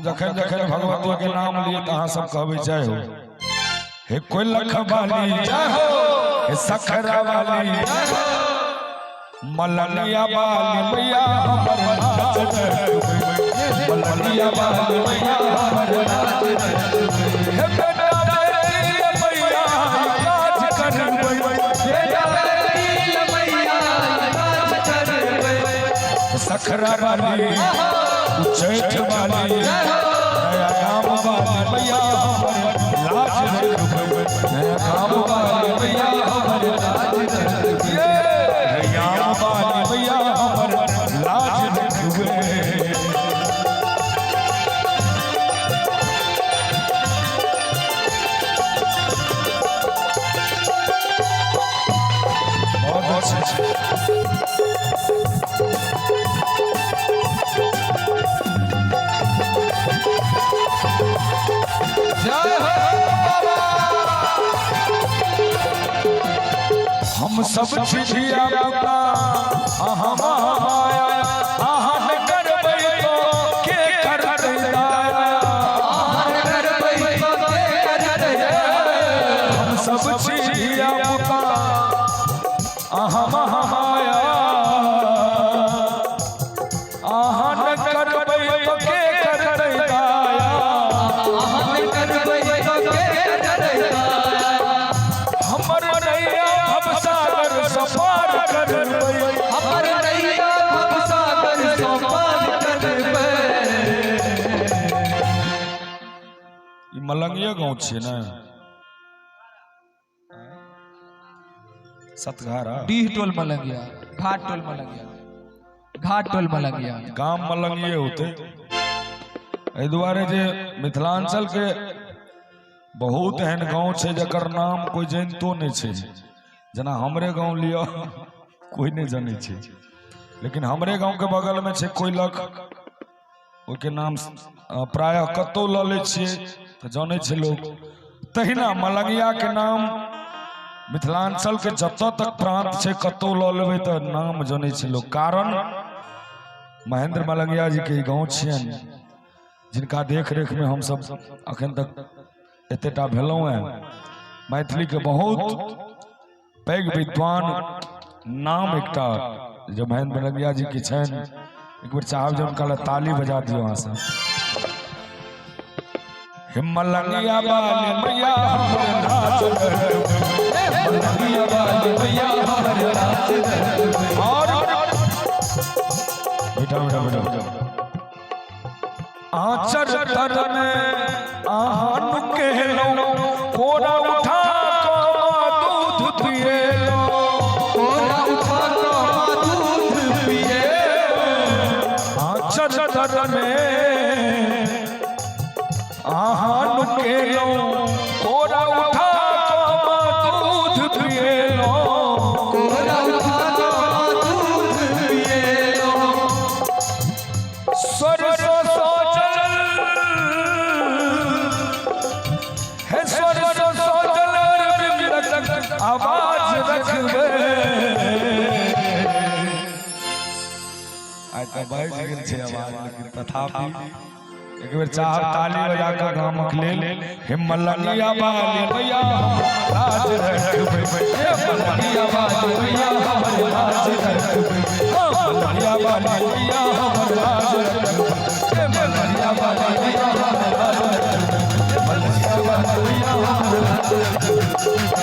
जखन जखन भगवती के नाम लिए कहाँ सब कहबे जय हो। हे कोई लख वाली जय हो, हे सखरा वाली मलनिया वाली मैया हमर नाच रे, मलनिया वाली मैया हमर नाच रे। हे बेटा तेरी मैया नाच कर, बेटा तेरी मैया नाच कर। सखरा वाली उच्चैठ वाली नया गाँव वाली मैया हमर लाज रे, नया गाँव वाली मैया हमर लाज रे, नया वाली मैया हमर लाज रे। बहुत अच्छा हम सब चिड़िया पुता अहाँ माया अहाँ न करबै तो के करतै दाया, अहाँ न करबै तो के करतै। हम सब चिड़िया पुता अहाँ माया अहाँ न करबै तो के करतै दाया, अहाँ न करबै तो के करतै दाया। हमर नैया भवसागर सफार करबै, हमर नैया भवसागर सफार करबै। ई मलंगिया गांव छियै ने, सतघारा डीह टोल मलंगिया, घाट टोल मलंगिया, घाट टोल मलंगिया गांव मलंगिये होते। एहि दुआरे जे मिथिलांचल के बहुत एहन गांव छै जकर नाम कोई जानितो नहीं छै। जना हमरे गांव लियो कोई नहीं जाने छै, लेकिन हमरे गांव के बगल में छै कोइलख, ओके नाम प्राय कतौ ल ले छियै तो जाने छै लोग। तहिना मलंगिया के नाम मिथिलांचल के जत तक प्रांत छै कतौ ल लेबै तो नाम जाने छै लोग। कारण महेंद्र मलंगिया जी के गांव छियन, जिनका देख रेख में हम सब अखन तक एतेटा भेलहुँ हैं। मैथिली के बहुत पैघ विद्वान नाम एकटा जो महेंद्र मलंगिया जी के छन, एक बार चाहब जे उनका ताली बजा दियो अहाँ सब। हे मलंगिया वाली मैया हमर नाच रे, मलंगिया वाली मैया हमर नाच रे। और बेटा आचर तर में आहन कहलो, कोरा उठा को दूध पिए लो, कोरा उठा को दूध पिए। आचर तर में आहन कहलो, कोरा उठा को दूध पिए लो, कोरा उठा को दूध पिए लो। सरसों आवाज रखबे। आइ तो बाइज गेल छै आवाज, लेकिन तथापि एक बेर चाहब ताली बजा के गामक लेल। हे मलंगिया वाली मैया हमर लाज रखबै, हे मलंगिया वाली मैया हमर लाज रखबै, मलंगिया वाली मैया हमर लाज रखबै, हे मलंगिया वाली मैया हमर लाज रखबै, मलंगिया वाली मैया हमर लाज रखबै।